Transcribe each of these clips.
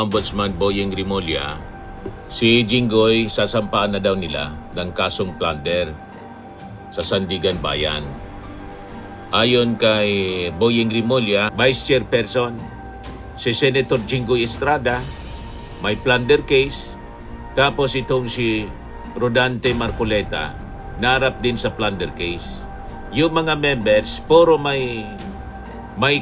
Ombudsman Boyeng Rimulya, si Jinggoy sasampaan na daw nila ng kasong plunder sa Sandigan Bayan. Ayon kay Boyeng Rimulya, Vice Chairperson, si Senator Jinggoy Estrada, may plunder case. Tapos itong si Rodante Marcoleta, narap din sa plunder case. Yung mga members, puro may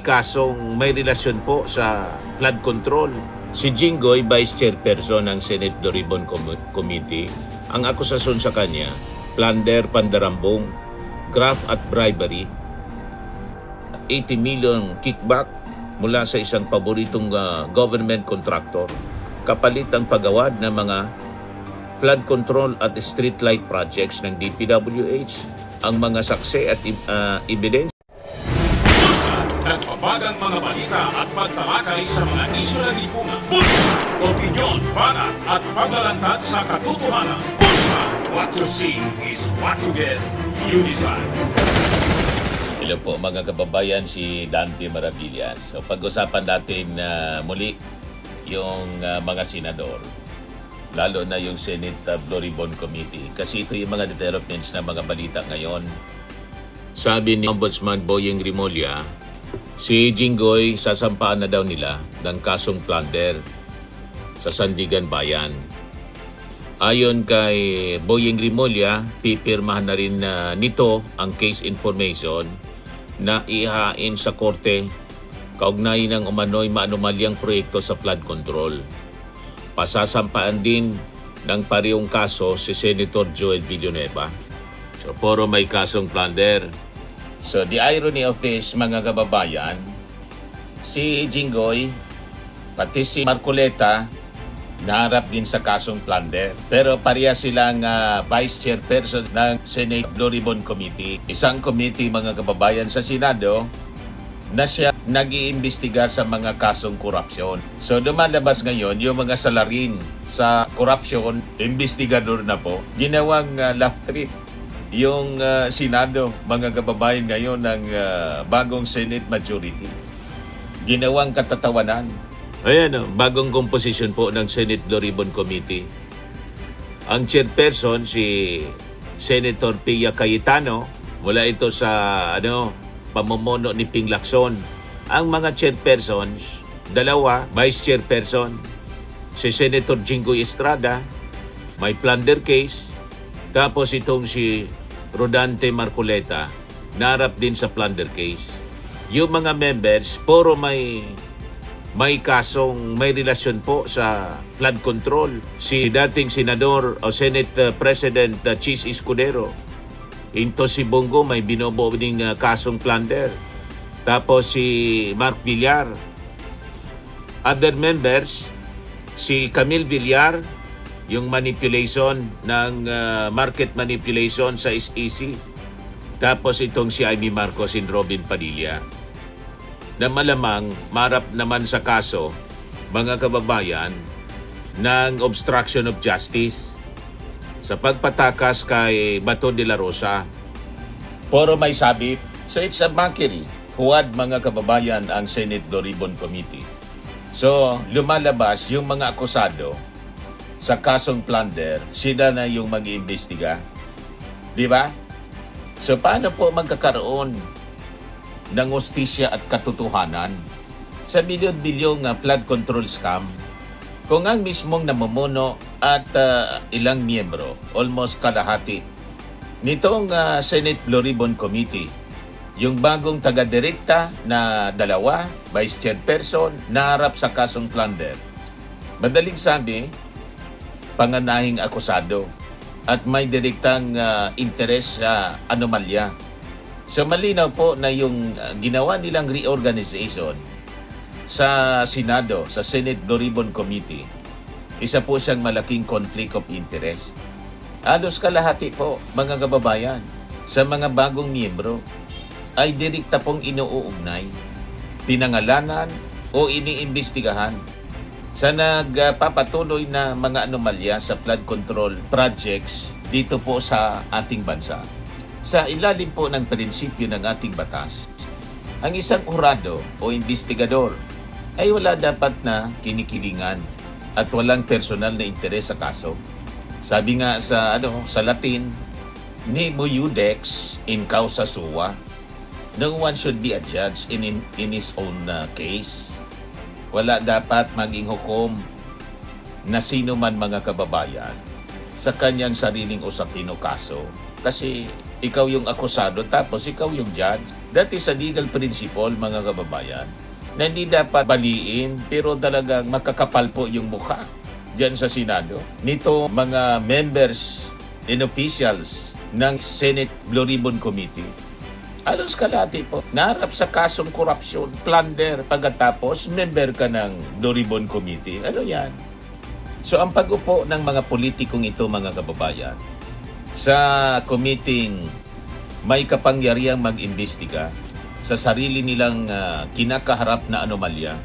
kasong may relasyon po sa flood control. Si Jinggoy, Vice Chairperson ng Senate Blue Ribbon Committee, ang akusasyon sa kanya, plunder, pandarambong, graft at bribery, 80 million kickback mula sa isang paboritong government contractor, kapalit ang paggawad ng mga flood control at street light projects ng DPWH. Ang mga saksi at ebidensya. Nagbabagang mga balita at pagtalakay sa mga isyu ng lipunan. Bulsa! Opinyon, banat at paglalantad sa katotohanan. Bulsa! What you see is what you get. You decide. Hello po mga kababayan, si Dante Maravillas. So pag-usapan natin muli yung mga senador, lalo na yung Senate Blue Ribbon Committee. Kasi ito yung mga developments na mga balita ngayon. Sabi ni Ombudsman Boyeng Rimulya, si Jinggoy sasampaan na daw nila ng kasong plunder sa Sandigan Bayan. Ayon kay Boyeng Rimulya, pipirmahan na rin nito ang case information na ihain sa korte kaugnay ng umano'y maanumalyang proyekto sa flood control. Pasasampaan din ng parehong kaso si Senator Joel Villanueva. So, puro may kasong plunder. So, the irony of this, mga kababayan, si Jinggoy, pati si Marcoleta, naharap din sa kasong plunder. Pero pareha silang Vice Chairperson ng Senate Blue Ribbon Committee. Isang committee, mga kababayan, sa Senado na siya nag-iimbestiga sa mga kasong korupsyon. So lumalabas ngayon yung mga salarin sa korupsyon, investigador na po, ginawang laugh trip. Yung Senado, mga kababayan ngayon ng bagong Senate majority, ginawang katatawanan. Ayan, bagong composition po ng Senate Blue Ribbon Committee. Ang chairperson, si Senator Pia Cayetano, mula ito sa pamumuno ni Ping Lacson. Ang mga chairpersons, dalawa, vice chairperson, si Senator Jinggoy Estrada, may plunder case. Tapos itong si Rodante Marcoleta, narap din sa plunder case. Yung mga members, puro may kasong may relasyon po sa flood control. Si dating Senador o Senate President Chis Escudero, into si Bongo, may binobo ding kasong plunder. Tapos si Mark Villar. Other members, si Camille Villar, yung manipulation ng market manipulation sa SEC. Tapos itong si Amy Marcos and Robin Padilla, na malamang marap naman sa kaso, mga kababayan, ng obstruction of justice sa pagpatakas kay Bato de la Rosa. Puro may sabit. So it's a mockery. Huwad, mga kababayan, ang Senate Blue Ribbon Committee. So lumalabas yung mga akusado sa kasong plunder, sila na yung mag-iimbestiga. Di ba? So paano po magkakaroon ng hustisya at katotohanan sa bilyon-bilyong flood control scam kung ang mismong namumuno at ilang miyembro, almost kalahati, nitong Senate Blue Ribbon Committee, yung bagong taga-direkta na dalawa, Vice Chairperson, naharap sa kasong plunder. Madaling sabi, panganahing akusado at may direktang interes sa anomalya. So malinaw po na yung ginawa nilang reorganization sa Senado, sa Senate Blue Ribbon Committee, isa po siyang malaking conflict of interest. Halos kalahati po, mga kababayan, sa mga bagong miyembro ay direkta pong inuugnay, pinangalanan o iniimbestigahan sa nagpapatuloy na mga anomalya sa flood control projects dito po sa ating bansa. Sa ilalim po ng prinsipyo ng ating batas, ang isang hurado o investigador ay wala dapat na kinikilingan at walang personal na interes sa kaso. Sabi nga sa Latin, nemo iudex in causa sua. No one should be a judge in his own case. Wala dapat maging hukom na sino man mga kababayan sa kanyang sariling usapin o kaso. Kasi ikaw yung akusado tapos ikaw yung judge. That is a legal principle mga kababayan na hindi dapat baliin pero talagang makakapal po yung mukha diyan sa Senado. Nito mga members and officials ng Senate Blue Ribbon Committee. Alos kalati po, naharap sa kasong korupsyon, plunder, pagkatapos member ka ng Blue Ribbon Committee. Ano yan? So ang pag-upo ng mga politikong ito mga kababayan sa committing may kapangyarihang mag-imbestiga sa sarili nilang kinakaharap na anomalya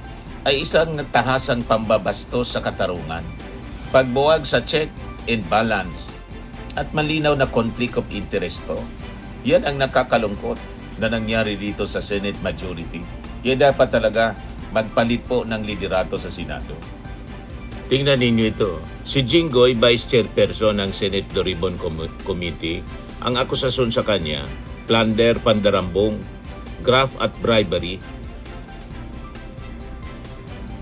ay isang tahasang pambabastos sa katarungan, pagbuwag sa check and balance at malinaw na conflict of interest po. Yan ang nakakalungkot na nangyari dito sa Senate majority. Yan dapat talaga magpalit po ng liderato sa Senado. Tingnan ninyo ito. Si Jinggoy, Vice Chairperson ng Senate Blue Ribbon Committee, ang akusasyon sa kanya, plunder, pandarambong, graft at bribery.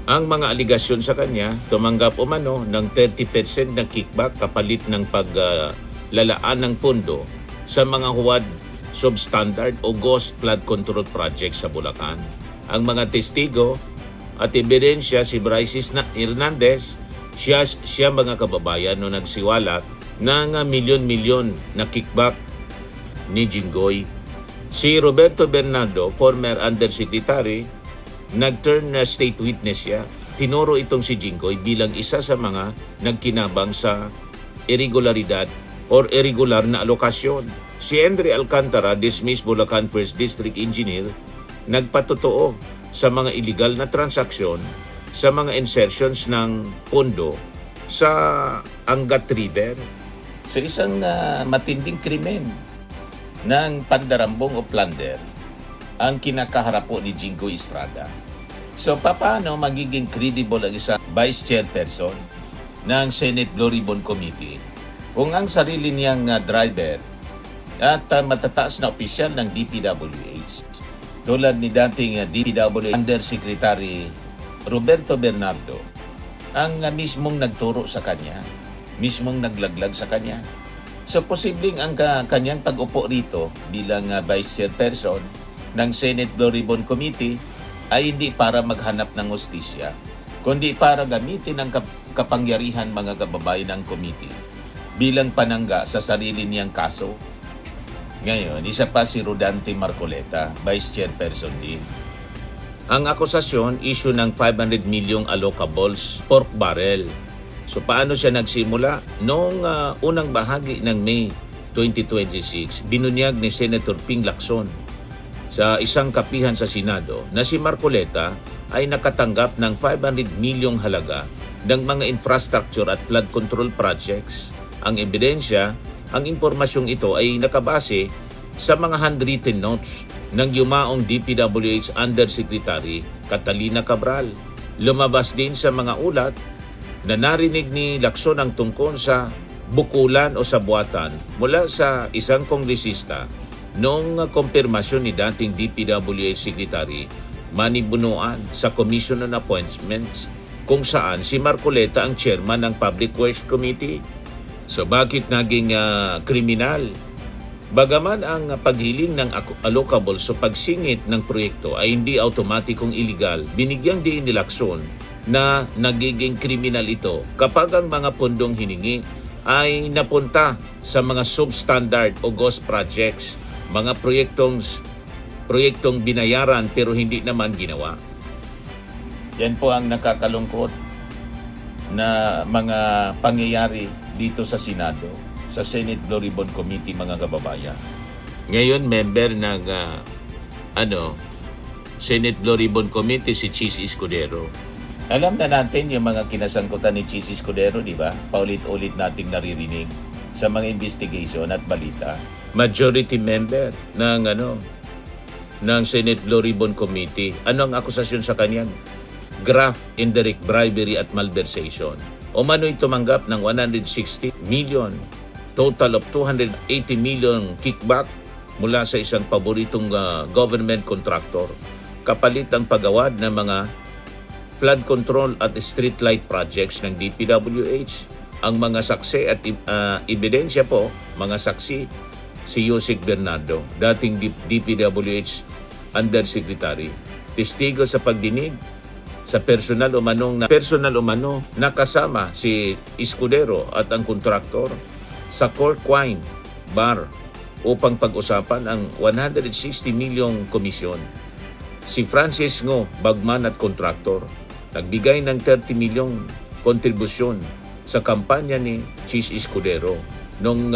Ang mga aligasyon sa kanya, tumanggap umano ng 30% ng kickback kapalit ng paglalaan ng pondo sa mga huwad substandard o ghost flood control project sa Bulacan. Ang mga testigo at ebidensya si Bryce Hernandez, siya mga kababayan no nagsiwalat ng milyon-milyon na kickback ni Jinggoy. Si Roberto Bernardo, former undersecretary, nag-turn na state witness siya. Tinuro itong si Jinggoy bilang isa sa mga nagkinabang sa irregularidad or irregular na alokasyon. Si Henry Alcantara, dismissed Bulacan 1st District Engineer, nagpatotoo sa mga illegal na transaksyon sa mga insertions ng pondo sa Angat River. Sa isang matinding krimen ng pandarambong o plunder ang kinakaharap po ni Jinggoy Estrada. So paano magiging credible ang isang vice chairperson ng Senate Blue Ribbon Committee kung ang sarili niyang driver at matataas na opisyal ng DPWH tulad ni dating DPWH Undersecretary Roberto Bernardo ang mismong nagturo sa kanya, mismong naglaglag sa kanya. So posibleng ang kanyang pag-upo rito bilang vice chairperson ng Senate Blue Ribbon Committee ay hindi para maghanap ng hustisya, kundi para gamitin ang kapangyarihan mga kababayan ng committee bilang panangga sa sarili niyang kaso. Ngayon, isa pa si Rodante Marcoleta, Vice Chairperson din. Ang akusasyon, issue ng 500 milyong allocables pork barrel. So paano siya nagsimula? Noong unang bahagi ng May 2026, binunyag ni Senator Ping Lacson sa isang kapihan sa Senado na si Marcoleta ay nakatanggap ng 500 milyong halaga ng mga infrastructure at flood control projects. Ang ebidensya, ang impormasyong ito ay nakabase sa mga handwritten notes ng yumaong DPWH Undersecretary Catalina Cabral. Lumabas din sa mga ulat na narinig ni Lacson ang tungkol sa bukulan o sabuatan mula sa isang kongresista noong kumpirmasyon ni dating DPWH Secretary Manny Bunuan sa Commission on Appointments kung saan si Marcoleta ang chairman ng Public Works Committee. So bakit naging kriminal? Bagaman ang paghiling ng allocable sa pagsingit ng proyekto ay hindi automatikong illegal, binigyang diin ni Lacson na nagiging kriminal ito kapag ang mga pundong hiningi ay napunta sa mga substandard o ghost projects, mga proyektong binayaran pero hindi naman ginawa. Yan po ang nakakalungkot na mga pangyayari dito sa Senado, sa Senate Blue Ribbon Committee mga kababayan. Ngayon, member ng Senate Blue Ribbon Committee si Chis Escudero. Alam na natin yung mga kinasangkutan ni Chis Escudero, di ba? Paulit-ulit nating naririnig sa mga investigation at balita. Majority member ng Senate Blue Ribbon Committee. Ano ang akusasyon sa kanya? graft, indirect bribery at malversation. Umano'y tumanggap ng 160 million, total of 280 million kickback mula sa isang paboritong government contractor. Kapalit ang pagawad ng mga flood control at street light projects ng DPWH. Ang mga saksi at ebidensya po, mga saksi, si Yusek Bernardo, dating DPWH Undersecretary, testigo sa pagdinig sa personal umano na kasama si Escudero at ang kontraktor sa Cork Wine Bar upang pag-usapan ang 160 milyong komisyon. Si Francis Ngo, bagman at kontraktor, nagbigay ng 30 milyong kontribusyon sa kampanya ni Chis Escudero noong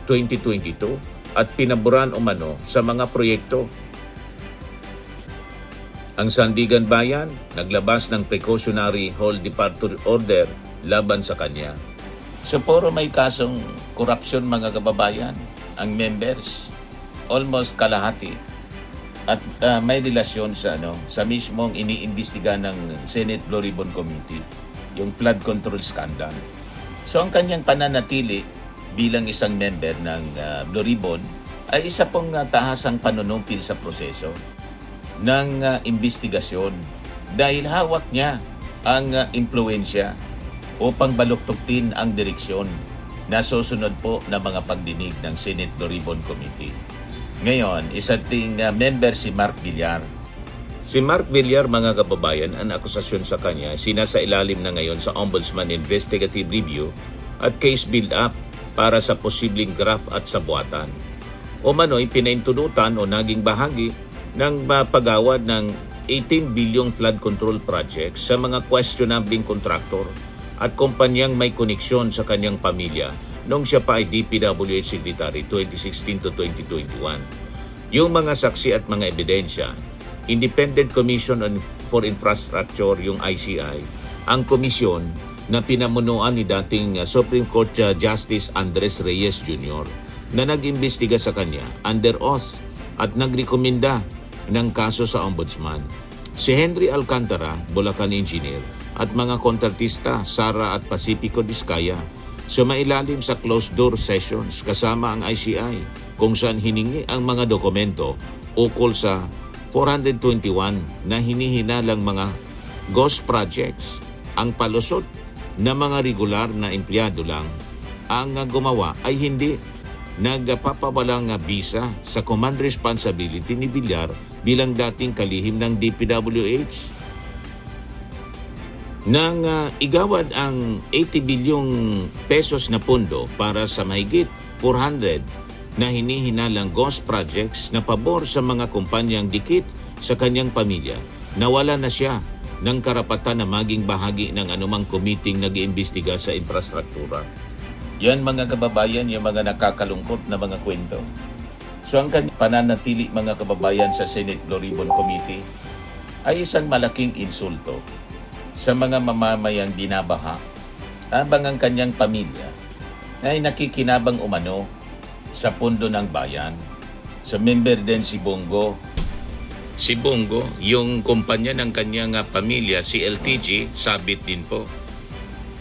2022 at pinaboran umano sa mga proyekto. Ang Sandigan Bayan naglabas ng precautionary hold departure order laban sa kanya. So puro may kasong korupsyon mga kababayan ang members, almost kalahati. At may relasyon sa mismong iniimbestiga ng Senate Blue Ribbon Committee, yung flood control scandal. So ang kanyang pananatili bilang isang member ng Blue Ribbon ay isa pong tahasang panunumpil sa proseso ng investigasyon dahil hawak niya ang impluensya upang baluktutin ang direksyon na susunod po na mga pagdinig ng Senate Blue Ribbon Committee. Ngayon, isating member si Mark Villar. Si Mark Villar, mga kababayan, ang akusasyon sa kanya sinasailalim na ngayon sa Ombudsman Investigative Review at case build-up para sa posibleng graft at sabuatan. Umano'y pinaintudutan o naging bahagi ng pagawad ng 18 bilyong flood control projects sa mga questionabling kontraktor at kumpanyang may koneksyon sa kanyang pamilya noong siya pa ay DPWH Secretary 2016 to 2021. Yung mga saksi at mga ebidensya, Independent Commission for Infrastructure, yung ICI, ang komisyon na pinamunuan ni dating Supreme Court Justice Andres Reyes Jr. na nag-imbestiga sa kanya under oath at nagrekomenda ng kaso sa Ombudsman. Si Henry Alcantara, Bulacan Engineer, at mga kontratista Sara at Pacifico Discaya sumailalim sa closed-door sessions kasama ang ICI kung saan hiningi ang mga dokumento ukol sa 421 na hinihinalang mga ghost projects. Ang palusot na mga regular na empleyado lang ang gumawa ay hindi nagpapawalang visa sa command responsibility ni Villar bilang dating kalihim ng DPWH. Nang igawad ang 80 bilyong pesos na pondo para sa mahigit 400 na hinihinalang ghost projects na pabor sa mga kumpanyang dikit sa kanyang pamilya, nawala na siya ng karapatan na maging bahagi ng anumang committee nag-iimbestiga sa infrastruktura. Yan mga kababayan, yung mga nakakalungkot na mga kwento. So ang kanyang pananatili mga kababayan sa Senate Blue Ribbon Committee ay isang malaking insulto sa mga mamamayang binabaha habang ang kanyang pamilya ay nakikinabang umano sa pundo ng bayan. Sa member din si Bongo. Si Bongo, yung kumpanya ng kanyang pamilya, si LTG, sabit din po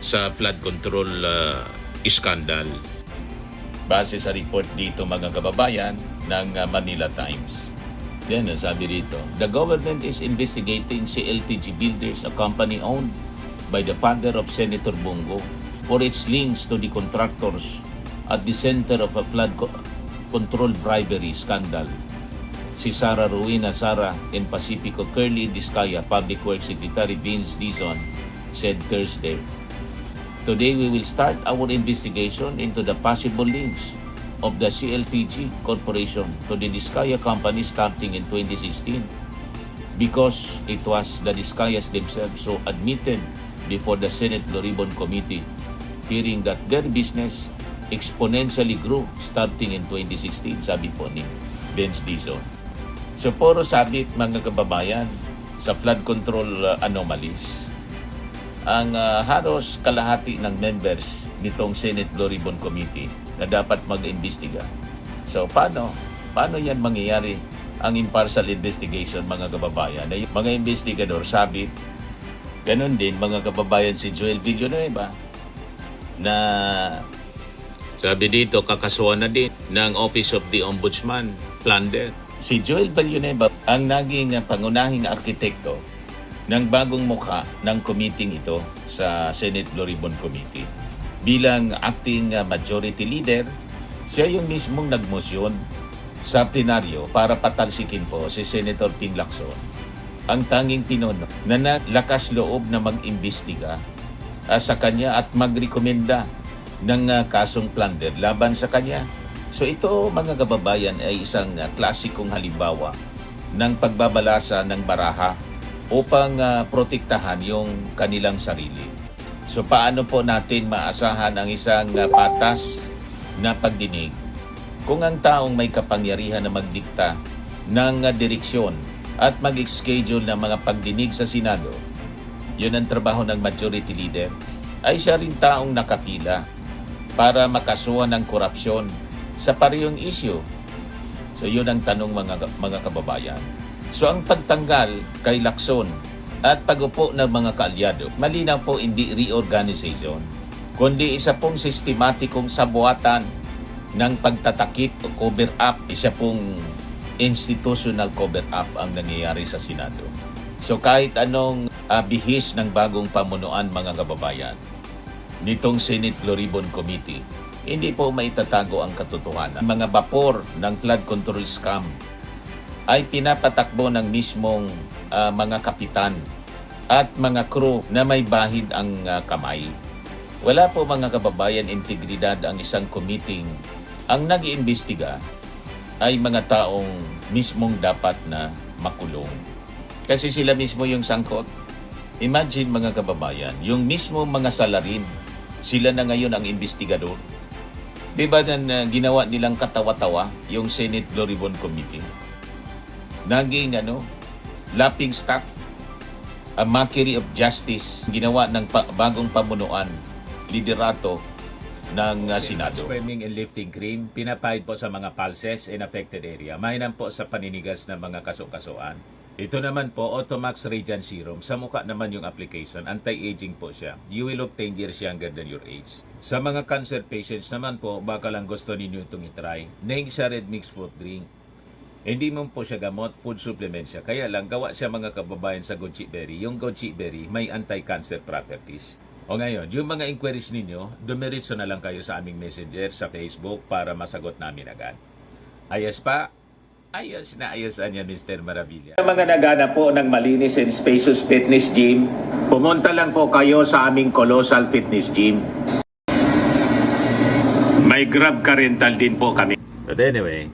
sa flood control scandal. Base sa report dito mga kababayan ng Manila Times. Yan, sabi rito, the government is investigating CLTG Builders, a company owned by the father of Senator Bongo, for its links to the contractors at the center of a flood control bribery scandal. Si Sara Ruina Sara and Pacifico Curly Discaya Public Works Secretary Vince Dizon said Thursday, "Today we will start our investigation into the possible links of the CLTG Corporation to the Discaya Company starting in 2016 because it was the Discayas themselves who admitted before the Senate Blue Ribbon Committee hearing that their business exponentially grew starting in 2016, sabi po ni Vince Dizon. So puro sabit mga kababayan sa flood control anomalies. Ang halos kalahati ng members nitong Senate Blue Ribbon Committee na dapat mag-imbestiga. So paano yan mangyayari ang impartial investigation mga kababayan? Na yung mga investigador sabit Ganon din mga kababayan si Joel Villanueva na sabi dito kakasuhan na din ng Office of the Ombudsman, plunder. Si Joel Villanueva ang naging pangunahing arkitekto ng bagong mukha ng committee ito sa Senate Floribon Committee. Bilang acting majority leader, siya yung mismong nagmosyon sa plenaryo para patalsikin po si Senator Ping Lacson, ang tanging pinuno na nalakas loob na mag-imbestiga sa kanya at magrekomenda ng kasong plunder laban sa kanya. So ito mga kababayan ay isang klasikong halimbawa ng pagbabalasa ng baraha upang protektahan yung kanilang sarili. So paano po natin maasahan ang isang patas na pagdinig kung ang taong may kapangyarihan na magdikta ng direksyon at mag-schedule ng mga pagdinig sa Senado, yun ang trabaho ng majority leader, ay siya rin taong nakapila para makasuhan ng korupsyon sa parehong issue. So yun ang tanong mga kababayan. So ang pagtanggal kay Lacson at pagupo ng mga kaalyado, malinaw po hindi reorganization, kundi isa pong sistematikong sabuatan ng pagtatakip o cover up, isa pong institutional cover up ang nangyayari sa Senado. So kahit anong bihis ng bagong pamunuan mga kababayan, nitong Senate Floribon Committee, hindi po maitatago ang katotohanan. Mga bapor ng flood control scam ay pinapatakbo ng mismong mga kapitan at mga crew na may bahid ang kamay. Wala po mga kababayan integridad ang isang committee. Ang nag-iimbestiga ay mga taong mismong dapat na makulong. Kasi sila mismo yung sangkot. Imagine mga kababayan, yung mismo mga salarin, sila na ngayon ang investigador. Diba na ginawa nilang katawa-tawa yung Senate Floribon Committee? Naging laughing stock, a mockery of justice, ginawa ng bagong pamunuan, liderato ng Senado. Swimming and lifting cream, pinapahid po sa mga pulses in affected area. Mainam po sa paninigas ng mga kaso-kasuan. Ito naman po, Automax Radiant Serum. Sa mukha naman yung application, anti-aging po siya. You will look 10 years younger than your age. Sa mga cancer patients naman po, baka lang gusto ninyo itong itry. Neng siya red mixed fruit drink. Hindi mo po siya gamot, food supplement siya. Kaya lang, gawa siya mga kababayan sa goji berry. Yung goji berry may anti-cancer properties. O ngayon, yung mga inquiries ninyo, dumiritso na lang kayo sa aming messenger sa Facebook para masagot namin agad. Ayos pa? Ayos na ayos niya, Mr. Maravilla. Sa mga nagana po ng malinis and spacious fitness gym, pumunta lang po kayo sa aming Colossal Fitness Gym. May Grab car rental din po kami. But anyway,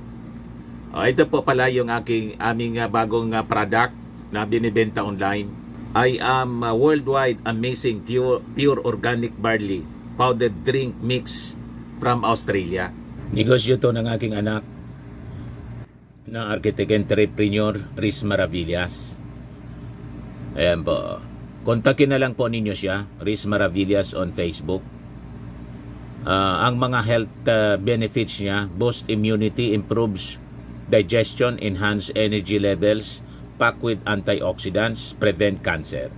ito po pala yung aming bagong product na binibenta online. I am worldwide amazing pure organic barley powdered drink mix from Australia. Negosyo to ng aking anak na architect entrepreneur Riz Maravillas. Ayan po. Kontakin na lang po ninyo siya, Riz Maravillas on Facebook. Ang mga health benefits niya, boost immunity, improves digestion, enhance energy levels, packed with antioxidants, prevent cancer.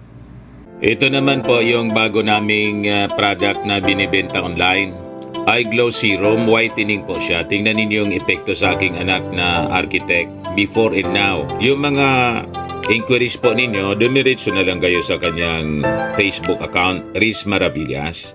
Ito naman po yung bago naming product na binibenta online. Eye Glow Serum, whitening po siya. Tingnan ninyo yung epekto sa aking anak na architect before and now. Yung mga inquiries po ninyo, dumiretso na lang kayo sa kanyang Facebook account, Riz Maravillas.